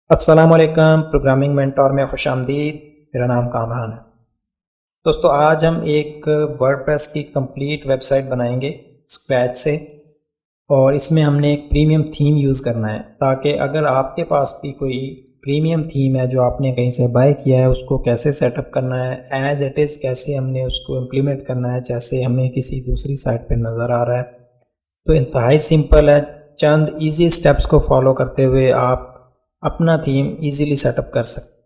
अस्सलामुअलैकुम programming mentor में खुशामदीद। मेरा नाम कामरान है। दोस्तों आज हम एक वर्डप्रेस की कंप्लीट वेबसाइट बनाएंगे स्क्रैच से, और इसमें हमने एक प्रीमियम थीम यूज़ करना है ताकि अगर आपके पास भी कोई प्रीमियम थीम है जो आपने कहीं से बाय किया है, उसको कैसे सेटअप करना है, एज इट इज़ कैसे हमने उसको इम्प्लीमेंट करना है जैसे हमें किसी दूसरी साइट पर नज़र आ रहा है। तो इंतहाई सिंपल है। चंद ईजी स्टेप्स को फॉलो करते हुए आप अपना थीम इजीली सेटअप कर सकते हैं।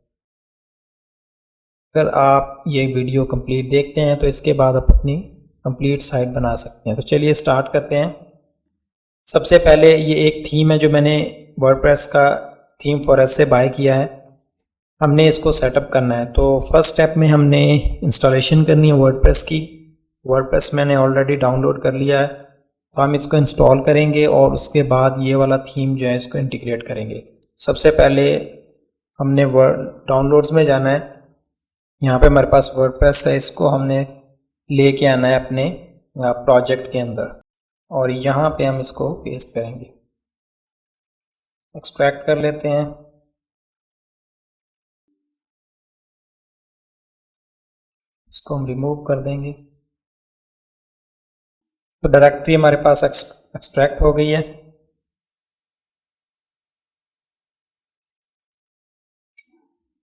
अगर आप ये वीडियो कंप्लीट देखते हैं तो इसके बाद आप अपनी कंप्लीट साइट बना सकते हैं। तो चलिए स्टार्ट करते हैं। सबसे पहले ये एक थीम है जो मैंने वर्डप्रेस का थीम फॉरेस्ट से बाय किया है। हमने इसको सेटअप करना है। तो फर्स्ट स्टेप में हमने इंस्टॉलेशन करनी है वर्डप्रेस की। वर्डप्रेस मैंने ऑलरेडी डाउनलोड कर लिया है, तो हम इसको इंस्टॉल करेंगे और उसके बाद ये वाला थीम जो है इसको इंटीग्रेट करेंगे। सबसे पहले हमने वर्ड डाउनलोड्स में जाना है। यहाँ पे हमारे पास वर्डप्रेस है, इसको हमने लेके आना है अपने प्रोजेक्ट के अंदर और यहाँ पे हम इसको पेस्ट करेंगे। एक्सट्रैक्ट कर लेते हैं। इसको हम रिमूव कर देंगे। तो डायरेक्टरी हमारे पास एक्सट्रैक्ट हो गई है।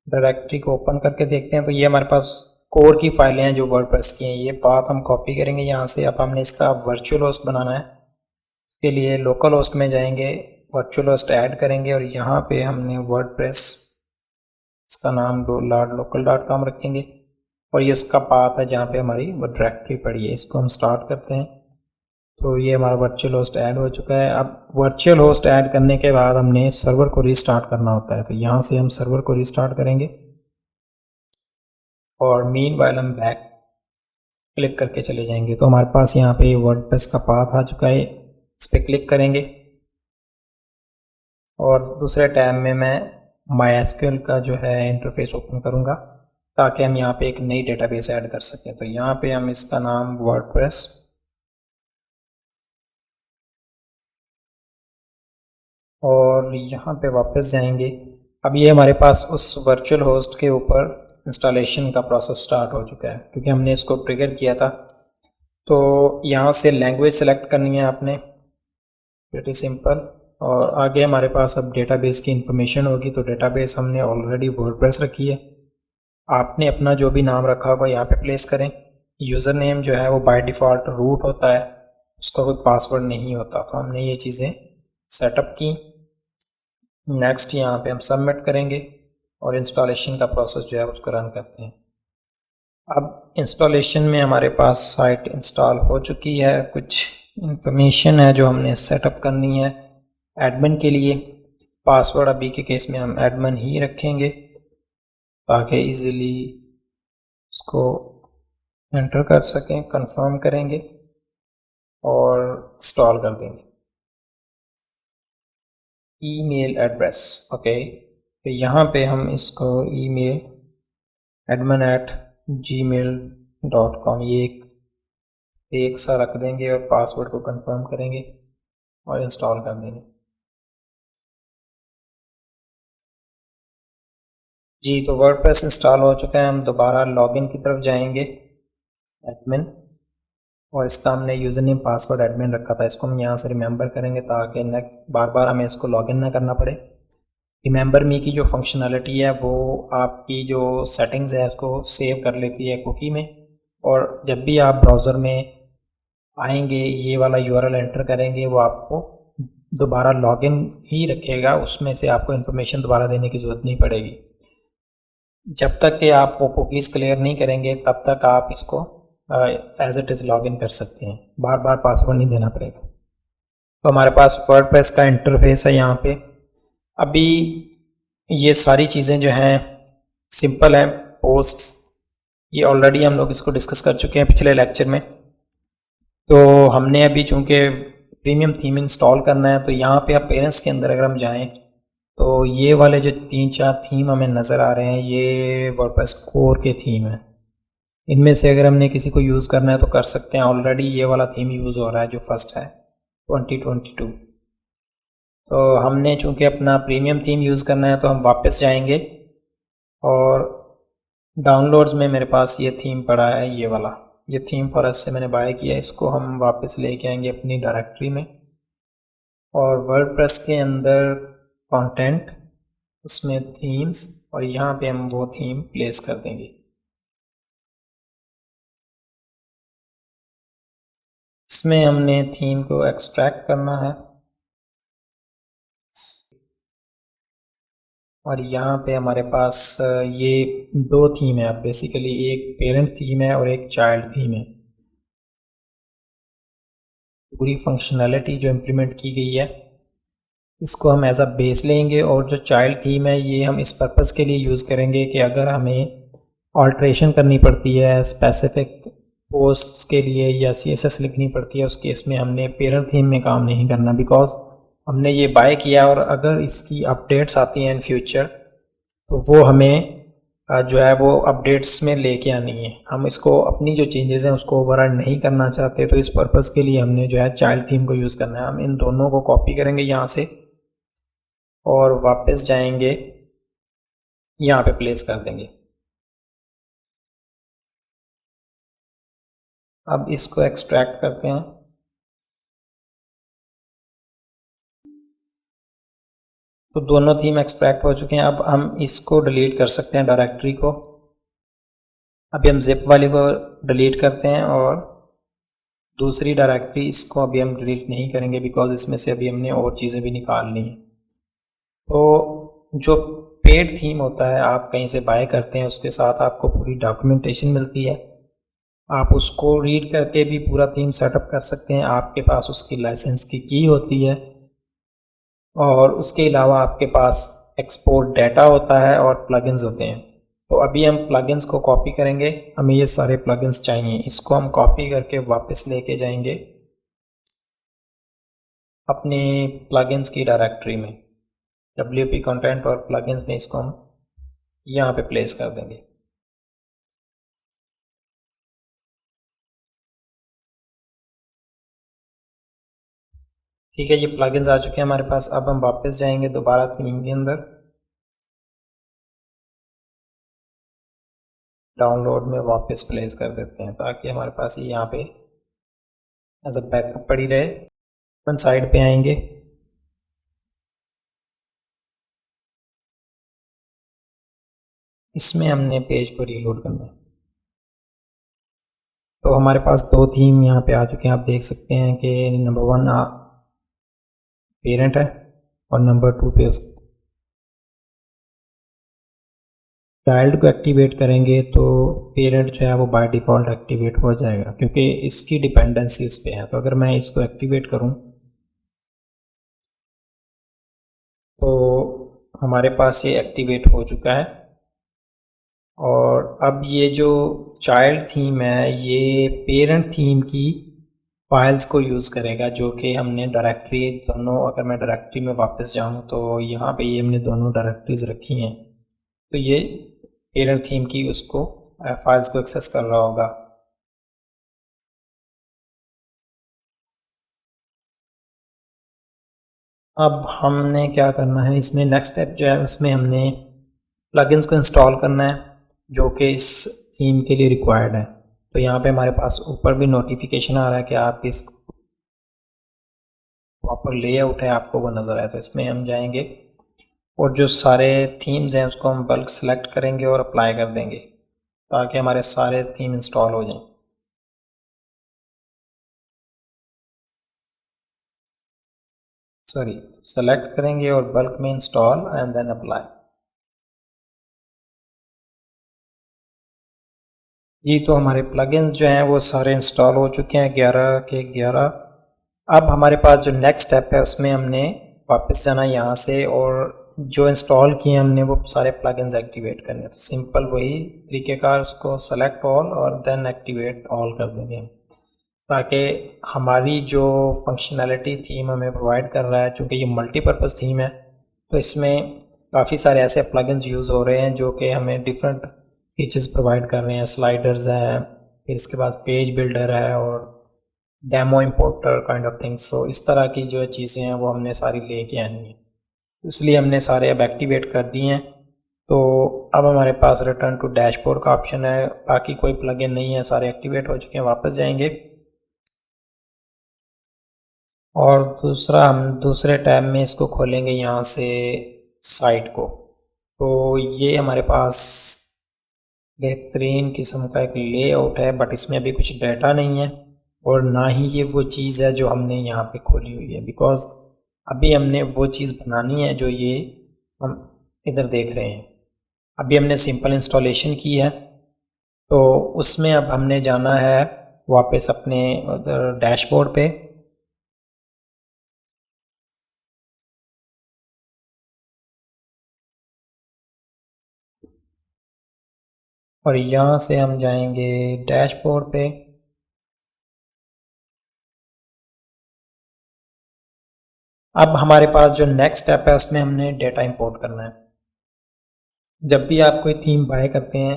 डायरेक्टरी को ओपन करके देखते हैं तो ये हमारे पास कोर की फाइलें हैं जो वर्डप्रेस की हैं। ये बात हम कॉपी करेंगे यहाँ से। अब हमने इसका वर्चुअल होस्ट बनाना है। इसके लिए लोकल होस्ट में जाएंगे, वर्चुअल होस्ट ऐड करेंगे और यहाँ पे हमने वर्डप्रेस इसका नाम local.com रखेंगे और ये इसका पाथ है जहाँ पे हमारी वो डायरेक्टरी पड़ी है। इसको हम स्टार्ट करते हैं। तो ये हमारा वर्चुअल होस्ट ऐड हो चुका है। अब वर्चुअल होस्ट ऐड करने के बाद हमने सर्वर को रीस्टार्ट करना होता है। तो यहाँ से हम सर्वर को रीस्टार्ट करेंगे और मीनवाइल हम बैक क्लिक करके चले जाएंगे। तो हमारे पास यहाँ पे वर्डप्रेस का पाथ आ चुका है। इस पर क्लिक करेंगे और दूसरे टैब में मैं MySQL का जो है इंटरफेस ओपन करूँगा ताकि हम यहाँ पे एक नई डेटाबेस ऐड कर सकें। तो यहाँ पे हम इसका नाम वर्डप्रेस और यहाँ पे वापस जाएंगे। अब ये हमारे पास उस वर्चुअल होस्ट के ऊपर इंस्टॉलेशन का प्रोसेस स्टार्ट हो चुका है क्योंकि हमने इसको ट्रिगर किया था। तो यहाँ से लैंग्वेज सेलेक्ट करनी है आपने, प्रीटी सिंपल। और आगे हमारे पास अब डेटाबेस की इंफॉर्मेशन होगी। तो डेटाबेस हमने ऑलरेडी वर्डप्रेस रखी है। आपने अपना जो भी नाम रखा होगा यहाँ पे प्लेस करें। यूज़र नेम जो है वो बाय डिफ़ॉल्ट रूट होता है, उसका कोई पासवर्ड नहीं होता। तो हमने ये चीज़ें सेटअप की। नेक्स्ट यहाँ पे हम सबमिट करेंगे और इंस्टॉलेशन का प्रोसेस जो है उसको रन करते हैं। अब इंस्टॉलेशन में हमारे पास साइट इंस्टॉल हो चुकी है। कुछ इंफॉर्मेशन है जो हमने सेटअप करनी है एडमिन के लिए। पासवर्ड अभी के केस में हम एडमिन ही रखेंगे ताकि इजीली उसको एंटर कर सकें। कंफर्म करेंगे और इंस्टॉल कर देंगे। ईमेल एड्रेस ओके, तो यहाँ पे हम इसको ईमेल admin@gmail.com ये एक सा रख देंगे और पासवर्ड को कंफर्म करेंगे और इंस्टॉल कर देंगे। जी, तो वर्डप्रेस इंस्टॉल हो चुका है। हम दोबारा लॉगिन की तरफ जाएंगे, एडमिन, और इसका हमने यूज़र नेम पासवर्ड एडमिन रखा था। इसको हम यहाँ से रिमेंबर करेंगे ताकि नेक्स्ट बार बार हमें इसको लॉगिन ना करना पड़े। रिमेंबर मी की जो फंक्शनैलिटी है वो आपकी जो सेटिंग्स है उसको सेव कर लेती है कुकी में, और जब भी आप ब्राउज़र में आएंगे ये वाला यूआरएल एंटर करेंगे वो आपको दोबारा लॉगिन ही रखेगा। उसमें से आपको इन्फॉर्मेशन दोबारा देने की ज़रूरत नहीं पड़ेगी। जब तक कि आप वो कुकीज़ क्लियर नहीं करेंगे तब तक आप इसको एज इट इज़ लॉगिन कर सकते हैं, बार बार पासवर्ड नहीं देना पड़ेगा। तो हमारे पास वर्डप्रेस का इंटरफेस है यहाँ पे। अभी ये सारी चीज़ें जो हैं सिंपल हैं। पोस्ट्स ये ऑलरेडी हम लोग इसको डिस्कस कर चुके हैं पिछले लेक्चर में। तो हमने अभी चूँकि प्रीमियम थीम इंस्टॉल करना है तो यहाँ पे आप पेरेंट्स के अंदर अगर हम जाएँ तो ये वाले जो 3-4 थीम हमें नज़र आ रहे हैं ये वर्डप्रेस कोर के थीम हैं। इनमें से अगर हमने किसी को यूज़ करना है तो कर सकते हैं। ऑलरेडी ये वाला थीम यूज़ हो रहा है जो फर्स्ट है 2022। तो हमने चूँकि अपना प्रीमियम थीम यूज़ करना है तो हम वापस जाएंगे और डाउनलोड्स में मेरे पास ये थीम पड़ा है, ये वाला, ये थीम फॉरेस्ट से मैंने बाय किया। इसको हम वापस लेके आएंगे अपनी डायरेक्टरी में और वर्डप्रेस के अंदर कंटेंट, उसमें थीम्स, और यहाँ पे हम वो थीम प्लेस कर देंगे। इसमें हमने थीम को एक्सट्रैक्ट करना है और यहाँ पे हमारे पास ये दो थीम है। बेसिकली एक पेरेंट थीम है और एक चाइल्ड थीम है। पूरी फंक्शनैलिटी जो इम्प्लीमेंट की गई है इसको हम एज अ बेस लेंगे और जो चाइल्ड थीम है ये हम इस पर्पज़ के लिए यूज़ करेंगे कि अगर हमें ऑल्ट्रेशन करनी पड़ती है स्पेसिफिक पोस्ट्स के लिए या CSS लिखनी पड़ती है, उस केस में हमने पेरेंट थीम में काम नहीं करना, बिकॉज हमने ये बाय किया और अगर इसकी अपडेट्स आती हैं इन फ्यूचर तो वो हमें जो है वो अपडेट्स में लेके आनी है। हम इसको अपनी जो चेंजेस हैं उसको ओवरराइड नहीं करना चाहते, तो इस पर्पज़ के लिए हमने जो है चाइल्ड थीम को यूज़ करना है। हम इन दोनों को कॉपी करेंगे यहाँ से और वापस जाएंगे, यहाँ पे प्लेस कर देंगे। अब इसको एक्सट्रैक्ट करते हैं। तो दोनों थीम एक्सट्रैक्ट हो चुके हैं। अब हम इसको डिलीट कर सकते हैं, डायरेक्टरी को। अभी हम जिप वाली को डिलीट करते हैं और दूसरी डायरेक्टरी इसको अभी हम डिलीट नहीं करेंगे बिकॉज इसमें से अभी हमने और चीज़ें भी निकालनी हैं। तो जो पेड थीम होता है आप कहीं से बाय करते हैं, उसके साथ आपको पूरी डॉक्यूमेंटेशन मिलती है। आप उसको रीड करके भी पूरा थीम सेटअप कर सकते हैं। आपके पास उसकी लाइसेंस की की होती है और उसके अलावा आपके पास एक्सपोर्ट डाटा होता है और प्लगइन्स होते हैं। तो अभी हम प्लगइन्स को कॉपी करेंगे। हमें ये सारे प्लगइन्स चाहिए, इसको हम कॉपी करके वापस लेके जाएंगे अपनी प्लगइन्स की डायरेक्टरी में। WP कंटेंट और प्लगइन्स में इसको हम यहाँ पे प्लेस कर देंगे। ठीक है, ये प्लगइन्स आ चुके हैं हमारे पास। अब हम वापस जाएंगे दोबारा थीम के अंदर, डाउनलोड में वापस प्लेस कर देते हैं ताकि हमारे पास ये यहाँ पे एज अ बैकअप पड़ी रहे। अपन साइड पे आएंगे, इसमें हमने पेज को रीलोड करना है। तो हमारे पास दो थीम यहाँ पे आ चुके हैं। आप देख सकते हैं कि नंबर 1 पेरेंट है और नंबर 2 पे उस चाइल्ड को एक्टिवेट करेंगे तो पेरेंट जो है वो बाय डिफ़ॉल्ट एक्टिवेट हो जाएगा क्योंकि इसकी डिपेंडेंसी उस पर है। तो अगर मैं इसको एक्टिवेट करूँ तो हमारे पास ये एक्टिवेट हो चुका है। और अब ये जो चाइल्ड थीम है ये पेरेंट थीम की फाइल्स को यूज़ करेगा जो कि हमने डायरेक्टरी दोनों, अगर मैं डायरेक्टरी में वापस जाऊँ तो यहाँ पे ये हमने दोनों डायरेक्टरीज रखी हैं। तो ये पेरेंट थीम की उसको फाइल्स को एक्सेस कर रहा होगा। अब हमने क्या करना है, इसमें नेक्स्ट स्टेप जो है उसमें हमने प्लगइन्स को इंस्टॉल करना है जो कि इस थीम के लिए रिक्वायर्ड है। तो यहाँ पे हमारे पास ऊपर भी नोटिफिकेशन आ रहा है कि आप इस प्रॉपर लेआउट है आपको वो नज़र आए। तो इसमें हम जाएंगे और जो सारे थीम्स हैं उसको हम बल्क सेलेक्ट करेंगे और अप्लाई कर देंगे ताकि हमारे सारे थीम इंस्टॉल हो जाएं। सॉरी, सेलेक्ट करेंगे और बल्क में इंस्टॉल एंड देन अप्लाई। जी, तो हमारे प्लगइन्स जो हैं वो सारे इंस्टॉल हो चुके हैं 11 के 11। अब हमारे पास जो नेक्स्ट स्टेप है उसमें हमने वापस जाना यहाँ से और जो इंस्टॉल किए हमने वो सारे प्लगइन्स एक्टिवेट करने। तो सिंपल वही तरीक़ेकार, उसको सेलेक्ट ऑल और देन एक्टिवेट ऑल कर देंगे हम ताकि हमारी जो फंक्शनैलिटी थीम हमें प्रोवाइड कर रहा है, चूँकि ये मल्टीपर्पज़ थीम है तो इसमें काफ़ी सारे ऐसे प्लगइन्स यूज़ हो रहे हैं जो कि हमें डिफरेंट फीचर्स प्रोवाइड कर रहे हैं। स्लाइडर्स हैं, फिर इसके बाद पेज बिल्डर है और demo importer kind of things. So इस तरह की जो चीज़ें हैं वो हमने सारी लेके आनी है, इसलिए हमने सारे अब एक्टिवेट कर दिए हैं। तो अब हमारे पास रिटर्न टू डैशबोर्ड का ऑप्शन है, बाकी कोई प्लगइन नहीं है, सारे एक्टिवेट हो चुके हैं। वापस जाएंगे और दूसरा हम दूसरे टैब में इसको खोलेंगे, यहाँ से साइट को। तो ये हमारे पास बेहतरीन किस्म का एक लेआउट है, बट इसमें अभी कुछ डाटा नहीं है और ना ही ये वो चीज़ है जो हमने यहाँ पे खोली हुई है, बिकॉज अभी हमने वो चीज़ बनानी है जो ये हम इधर देख रहे हैं। अभी हमने सिंपल इंस्टॉलेशन की है, तो उसमें अब हमने जाना है वापस अपने डैशबोर्ड पे। और यहाँ से हम जाएंगे डैशबोर्ड पे। अब हमारे पास जो नेक्स्ट स्टेप है उसमें हमने डेटा इंपोर्ट करना है। जब भी आप कोई थीम बाय करते हैं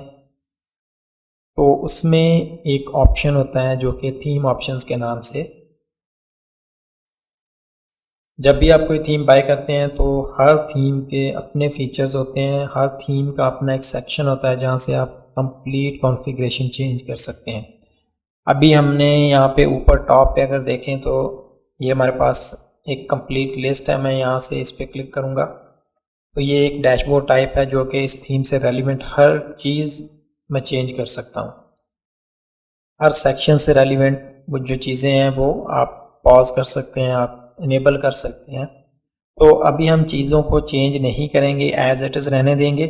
तो उसमें एक ऑप्शन होता है जो कि थीम ऑप्शंस के नाम से, जब भी आप कोई थीम बाय करते हैं तो हर थीम के अपने फीचर्स होते हैं, हर थीम का अपना एक सेक्शन होता है जहाँ से आप कंप्लीट कॉन्फ़िगरेशन चेंज कर सकते हैं। अभी हमने यहाँ पे ऊपर टॉप पे अगर देखें तो ये हमारे पास एक कंप्लीट लिस्ट है। मैं यहाँ से इस पर क्लिक करूँगा तो ये एक डैशबोर्ड टाइप है जो कि इस थीम से रेलिवेंट हर चीज़ मैं चेंज कर सकता हूँ। हर सेक्शन से रेलिवेंट वो जो चीज़ें हैं वो आप पॉज कर सकते हैं, आप इनेबल कर सकते हैं। तो अभी हम चीज़ों को चेंज नहीं करेंगे, एज इट इज़ रहने देंगे।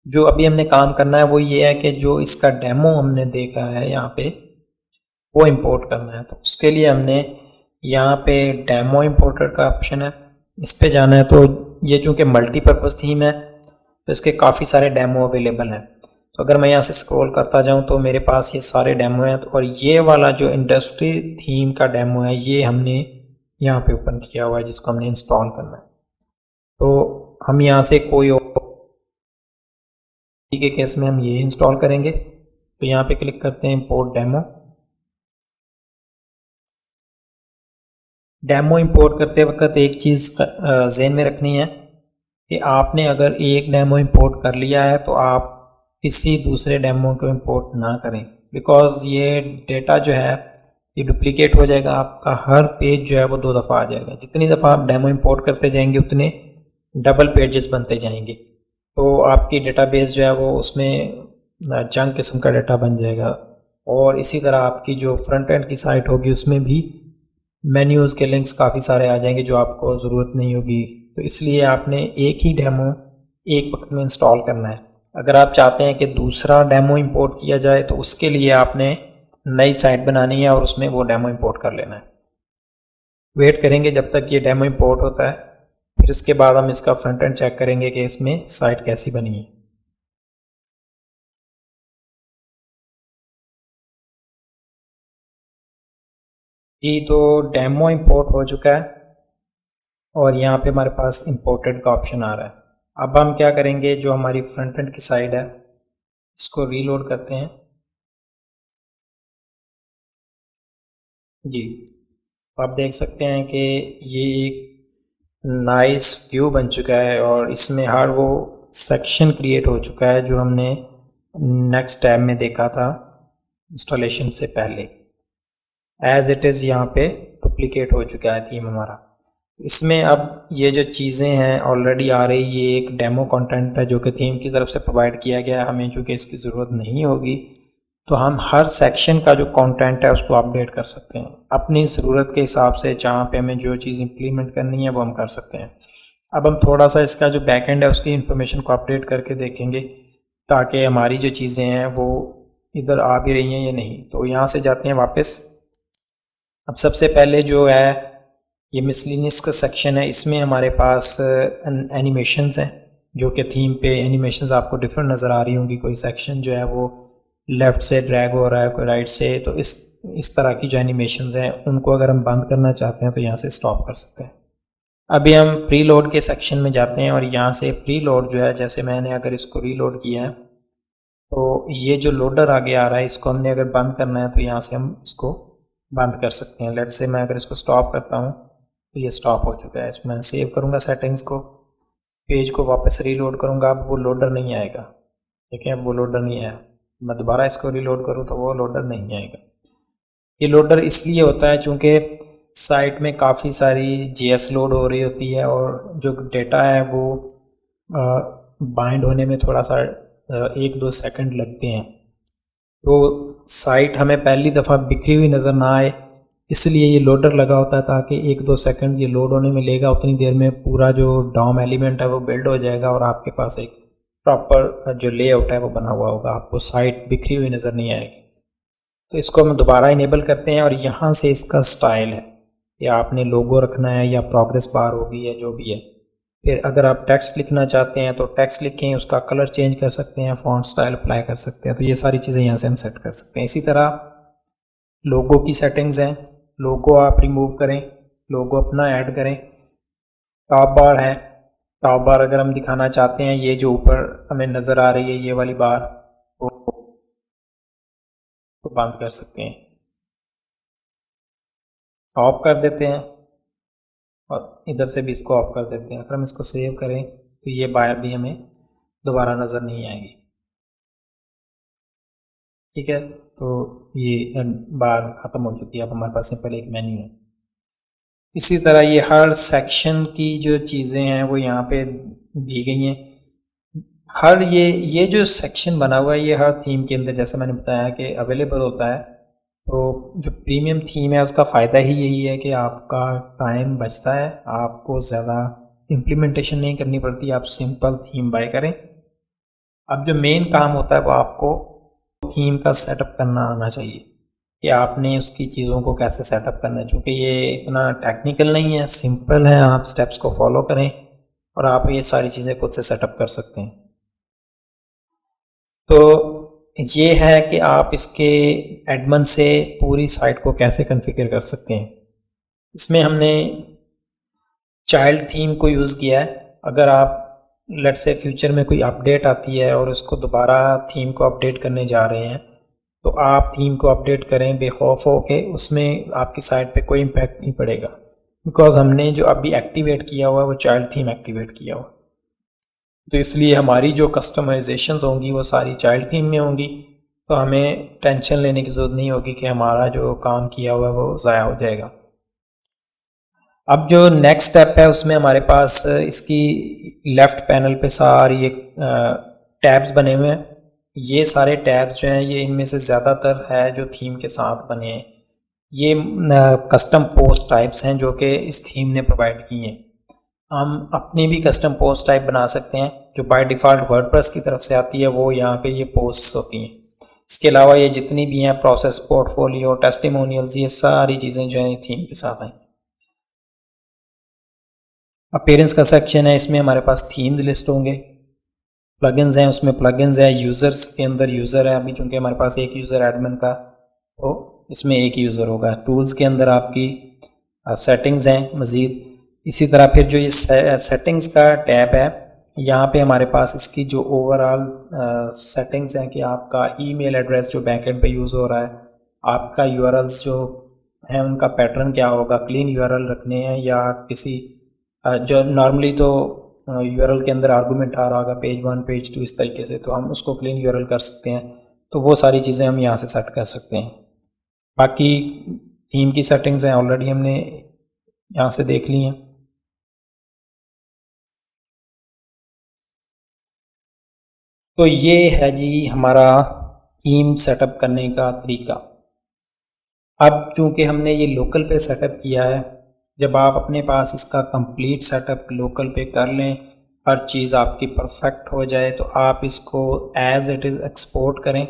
जो अभी हमने काम करना है वो ये है कि जो इसका डेमो हमने देखा है यहाँ पे वो इंपोर्ट करना है। तो उसके लिए हमने यहाँ पे डेमो इंपोर्टर का ऑप्शन है, इस पे जाना है। तो ये चूँकि मल्टीपर्पज़ थीम है तो इसके काफ़ी सारे डेमो अवेलेबल हैं। तो अगर मैं यहाँ से स्क्रॉल करता जाऊँ तो मेरे पास ये सारे डेमो हैं। और ये वाला जो इंडस्ट्री थीम का डेमो है ये हमने यहाँ पे ओपन किया हुआ है, जिसको हमने इंस्टॉल करना है। तो हम यहाँ से कोई के केस में हम ये इंस्टॉल करेंगे। तो यहाँ पे क्लिक करते हैं इंपोर्ट डेमो। डेमो इंपोर्ट करते वक्त एक चीज़ ज़हन में रखनी है कि आपने अगर एक डेमो इंपोर्ट कर लिया है तो आप किसी दूसरे डेमो को इंपोर्ट ना करें, बिकॉज़ ये डेटा जो है ये डुप्लीकेट हो जाएगा। आपका हर पेज जो है वो 2 दफ़ा आ जाएगा। जितनी दफ़ा आप डेमो इंपोर्ट करते जाएंगे उतने डबल पेजेस बनते जाएंगे, तो आपकी डेटाबेस जो है वो उसमें जंक किस्म का डेटा बन जाएगा। और इसी तरह आपकी जो फ्रंट एंड की साइट होगी उसमें भी मेन्यूज़ के लिंक्स काफ़ी सारे आ जाएंगे जो आपको ज़रूरत नहीं होगी। तो इसलिए आपने एक ही डेमो एक वक्त में इंस्टॉल करना है। अगर आप चाहते हैं कि दूसरा डेमो इंपोर्ट किया जाए तो उसके लिए आपने नई साइट बनानी है और उसमें वो डेमो इंपोर्ट कर लेना है। वेट करेंगे जब तक ये डेमो इंपोर्ट होता है, फिर इसके बाद हम इसका फ्रंट एंड चेक करेंगे कि इसमें साइट कैसी बनी है। जी, तो डेमो इंपोर्ट हो चुका है और यहाँ पे हमारे पास इंपोर्टेड का ऑप्शन आ रहा है। अब हम क्या करेंगे, जो हमारी फ्रंट एंड की साइड है इसको रीलोड करते हैं। जी, तो आप देख सकते हैं कि ये एक नाइस व्यू बन चुका है और इसमें हर वो सेक्शन क्रिएट हो चुका है जो हमने नेक्स्ट टैब में देखा था इंस्टॉलेशन से पहले। एज इट इज़ यहाँ पे डुप्लीकेट हो चुका है थीम हमारा। इसमें अब ये जो चीज़ें हैं ऑलरेडी आ रही, ये एक डेमो कंटेंट है जो कि थीम की तरफ से प्रोवाइड किया गया है। हमें चूँकि इसकी ज़रूरत नहीं होगी तो हम हर सेक्शन का जो कंटेंट है उसको अपडेट कर सकते हैं अपनी ज़रूरत के हिसाब से। जहाँ पे हमें जो चीज़ इम्प्लीमेंट करनी है वो हम कर सकते हैं। अब हम थोड़ा सा इसका जो बैकएंड है उसकी इन्फॉर्मेशन को अपडेट करके देखेंगे ताकि हमारी जो चीज़ें हैं वो इधर आ भी रही हैं या नहीं। तो यहाँ से जाते हैं वापस। अब सबसे पहले जो है ये मिसलिनियस का सेक्शन है, इसमें हमारे पास एनिमेशंस हैं जो कि थीम पे एनिमेशंस आपको डिफरेंट नज़र आ रही होंगी। कोई सेक्शन जो है वो लेफ़्ट से ड्रैग हो रहा है, कोई राइट से। तो इस तरह की जो एनिमेशंस हैं उनको अगर हम बंद करना चाहते हैं तो यहाँ से स्टॉप कर सकते हैं। अभी हम प्री लोड के सेक्शन में जाते हैं और यहाँ से प्री लोड जो है, जैसे मैंने अगर इसको रीलोड किया है तो ये जो लोडर आगे आ रहा है इसको हमने अगर बंद करना है तो यहाँ से हम इसको बंद कर सकते हैं। लेट्स से मैं अगर इसको स्टॉप करता हूँ तो ये स्टॉप हो चुका है। इसमें सेव करूँगा सेटिंग्स को, पेज को वापस रीलोड करूँगा, अब वो लोडर नहीं आएगा। ठीक है, अब वो लोडर नहीं आया। मैं दोबारा इसको रीलोड करूँ तो वो लोडर नहीं आएगा। ये लोडर इसलिए होता है चूँकि साइट में काफ़ी सारी जीएस लोड हो रही होती है और जो डेटा है वो बाइंड होने में थोड़ा सा 1-2 सेकंड लगते हैं। तो साइट हमें पहली दफ़ा बिखरी हुई नज़र ना आए, इसलिए ये लोडर लगा होता है ताकि 1-2 सेकंड ये लोड होने में लेगा। उतनी देर में पूरा जो डॉम एलिमेंट है वो बिल्ड हो जाएगा और आपके पास एक प्रॉपर जो लेआउट है वो बना हुआ होगा, आपको साइट बिखरी हुई नज़र नहीं आएगी। तो इसको हम दोबारा इनेबल करते हैं और यहाँ से इसका स्टाइल है कि आपने लोगो रखना है या प्रोग्रेस बार होगी या जो भी है। फिर अगर आप टेक्स्ट लिखना चाहते हैं तो टेक्स्ट लिखें, उसका कलर चेंज कर सकते हैं, फॉन्ट स्टाइल अप्लाई कर सकते हैं। तो ये सारी चीज़ें यहाँ से हम सेट कर सकते हैं। इसी तरह लोगो की सेटिंग्स हैं, लोगो आप रिमूव करें, लोगो अपना ऐड करें। टॉप बार है, टॉप बार अगर हम दिखाना चाहते हैं, ये जो ऊपर हमें नज़र आ रही है ये वाली बार को बंद कर सकते हैं, ऑफ कर देते हैं और इधर से भी इसको ऑफ कर देते हैं। अगर हम इसको सेव करें तो ये बार भी हमें दोबारा नज़र नहीं आएगी। ठीक है, तो ये बार ख़त्म हो चुकी है। अब हमारे पास सिंपल एक मेन्यू है। इसी तरह ये हर सेक्शन की जो चीज़ें हैं वो यहाँ पे दी गई हैं। हर ये जो सेक्शन बना हुआ है ये हर थीम के अंदर, जैसे मैंने बताया कि अवेलेबल होता है। तो जो प्रीमियम थीम है उसका फ़ायदा ही यही है कि आपका टाइम बचता है, आपको ज़्यादा इम्प्लीमेंटेशन नहीं करनी पड़ती, आप सिंपल थीम बाय करें। अब जो मेन काम होता है वो आपको थीम का सेटअप करना आना चाहिए कि आपने उसकी चीज़ों को कैसे सेटअप करना है। चूँकि ये इतना टेक्निकल नहीं है, सिंपल है, आप स्टेप्स को फॉलो करें और आप ये सारी चीज़ें खुद से सेटअप कर सकते हैं। तो ये है कि आप इसके एडमिन से पूरी साइट को कैसे कॉन्फ़िगर कर सकते हैं। इसमें हमने चाइल्ड थीम को यूज़ किया है। अगर आप लेट्स से फ्यूचर में कोई अपडेट आती है और उसको दोबारा थीम को अपडेट करने जा रहे हैं तो आप थीम को अपडेट करें बेखौफ हो के, उसमें आपकी साइट पे कोई इम्पैक्ट नहीं पड़ेगा, बिकॉज हमने जो अभी एक्टिवेट किया हुआ है वो चाइल्ड थीम एक्टिवेट किया हुआ। तो इसलिए हमारी जो कस्टमाइजेशंस होंगी वो सारी चाइल्ड थीम में होंगी, तो हमें टेंशन लेने की ज़रूरत नहीं होगी कि हमारा जो काम किया हुआ है वो ज़ाया हो जाएगा। अब जो नेक्स्ट स्टेप है उसमें हमारे पास इसकी लेफ़्ट पैनल पे सारी एक टैब्स बने हुए हैं। ये सारे टैब्स जो हैं ये इनमें से ज़्यादातर है जो थीम के साथ बने हैं। ये कस्टम पोस्ट टाइप्स हैं जो कि इस थीम ने प्रोवाइड की हैं। हम अपनी भी कस्टम पोस्ट टाइप बना सकते हैं जो बाय डिफ़ॉल्ट वर्डप्रेस की तरफ से आती है, वो यहाँ पे ये पोस्ट्स होती हैं। इसके अलावा ये जितनी भी हैं प्रोसेस, पोर्टफोलियो, टेस्टिमोनियल्स, ये सारी चीज़ें जो हैं थीम के साथ हैं। अपीयरेंस का सेक्शन है, इसमें हमारे पास थीम लिस्ट होंगे। प्लगइन्स हैं, उसमें प्लगइन्स है। यूज़र्स के अंदर यूज़र है, अभी चूँकि हमारे पास एक यूज़र एडमिन का, तो इसमें एक यूज़र होगा। टूल्स के अंदर आपकी सेटिंग्स हैं मज़ीद। इसी तरह फिर जो ये सेटिंग्स का टैब है, यहाँ पे हमारे पास इसकी जो ओवरऑल सेटिंग्स हैं कि आपका ईमेल एड्रेस जो बैकएंड पे यूज़ हो रहा है, आपका यूआरएल्स जो हैं उनका पैटर्न क्या होगा, क्लीन यूआरएल रखने हैं या किसी जो नॉर्मली तो यूआरएल के अंदर आर्गूमेंट आ रहा होगा पेज 1 पेज 2 इस तरीके से, तो हम उसको क्लीन यूआरएल कर सकते हैं। तो वो सारी चीज़ें हम यहाँ से सेट कर सकते हैं। बाकी थीम की सेटिंग्स हैं ऑलरेडी हमने यहाँ से देख ली हैं। तो ये है जी हमारा थीम सेटअप करने का तरीका। अब चूँकि हमने ये लोकल पे सेटअप किया है, जब आप अपने पास इसका कंप्लीट सेटअप लोकल पे कर लें, हर चीज़ आपकी परफेक्ट हो जाए, तो आप इसको एज इट इज़ एक्सपोर्ट करें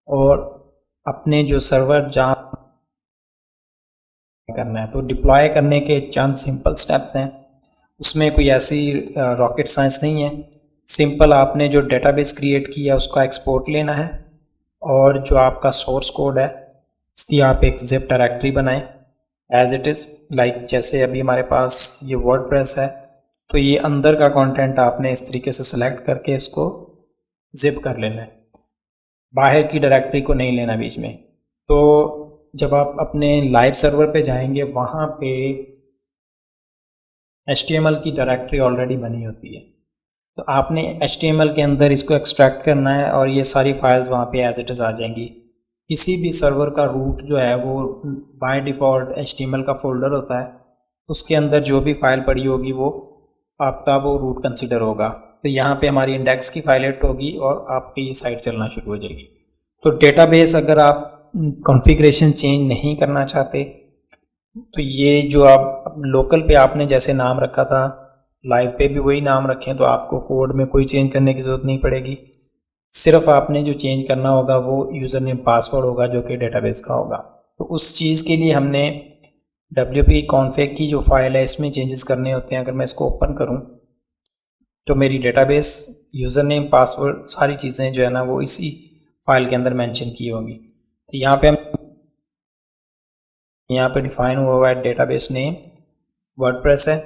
और अपने जो सर्वर जहाँ करना है, तो डिप्लॉय करने के चंद सिंपल स्टेप्स हैं। उसमें कोई ऐसी रॉकेट साइंस नहीं है। सिंपल आपने जो डेटाबेस क्रिएट किया उसका एक्सपोर्ट लेना है और जो आपका सोर्स कोड है इसकी आप एक जिप डायरेक्टरी बनाएं एज इट इज़, लाइक जैसे अभी हमारे पास ये वर्डप्रेस है, तो ये अंदर का कंटेंट आपने इस तरीके से सिलेक्ट करके इसको जिप कर लेना है, बाहर की डायरेक्टरी को नहीं लेना बीच में। तो जब आप अपने लाइव सर्वर पे जाएंगे वहाँ पे HTML की डायरेक्टरी ऑलरेडी बनी होती है, तो आपने HTML के अंदर इसको एक्सट्रैक्ट करना है और ये सारी फाइल्स वहाँ पे एज इट इज़ आ जाएंगी। किसी भी सर्वर का रूट जो है वो बाय डिफ़ॉल्ट HTML का फोल्डर होता है, उसके अंदर जो भी फाइल पड़ी होगी वो आपका वो रूट कंसिडर होगा। तो यहाँ पे हमारी इंडेक्स की फाइल हिट होगी और आपकी ये साइट चलना शुरू हो जाएगी। तो डेटाबेस अगर आप कॉन्फ़िगरेशन चेंज नहीं करना चाहते तो ये जो आप लोकल पे आपने जैसे नाम रखा था, लाइव पे भी वही नाम रखें, तो आपको कोड में कोई चेंज करने की ज़रूरत नहीं पड़ेगी। सिर्फ आपने जो चेंज करना होगा वो यूज़र नेम पासवर्ड होगा जो कि डेटाबेस का होगा। तो उस चीज़ के लिए हमने wp config की जो फाइल है इसमें चेंजेस करने होते हैं। अगर मैं इसको ओपन करूं तो मेरी डेटाबेस, यूज़र नेम, पासवर्ड, सारी चीज़ें जो है ना वो इसी फाइल के अंदर मेंशन की होंगी। तो यहाँ पे डिफाइन हुआ है डेटाबेस नेम वर्डप्रेस है,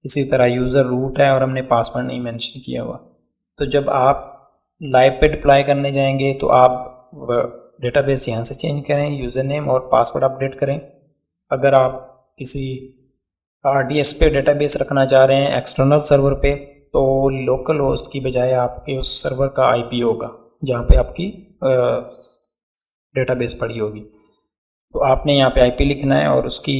इसी तरह यूज़र रूट है और हमने पासवर्ड नहीं मेंशन किया हुआ। तो जब आप लाइव पे डिप्लॉय करने जाएंगे तो आप डेटाबेस यहाँ से चेंज करें, यूज़र नेम और पासवर्ड अपडेट करें। अगर आप किसी RDS पे डेटाबेस रखना चाह रहे हैं एक्सटर्नल सर्वर पे, तो लोकल होस्ट की बजाय आपके उस सर्वर का IP होगा जहाँ पे आपकी डेटाबेस पड़ी होगी। तो आपने यहाँ पे IP लिखना है और उसकी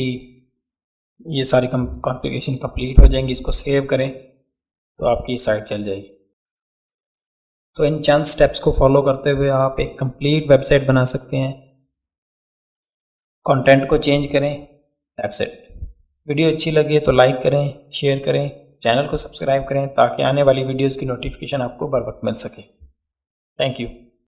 ये सारी कॉन्फ़िगरेशन कंप्लीट हो जाएंगी। इसको सेव करें तो आपकी साइट चल जाएगी। तो इन चंद स्टेप्स को फॉलो करते हुए आप एक कंप्लीट वेबसाइट बना सकते हैं। कंटेंट को चेंज करें, दैट्स इट। वीडियो अच्छी लगे तो लाइक करें, शेयर करें, चैनल को सब्सक्राइब करें ताकि आने वाली वीडियोस की नोटिफिकेशन आपको बर वक्त मिल सके। Thank you.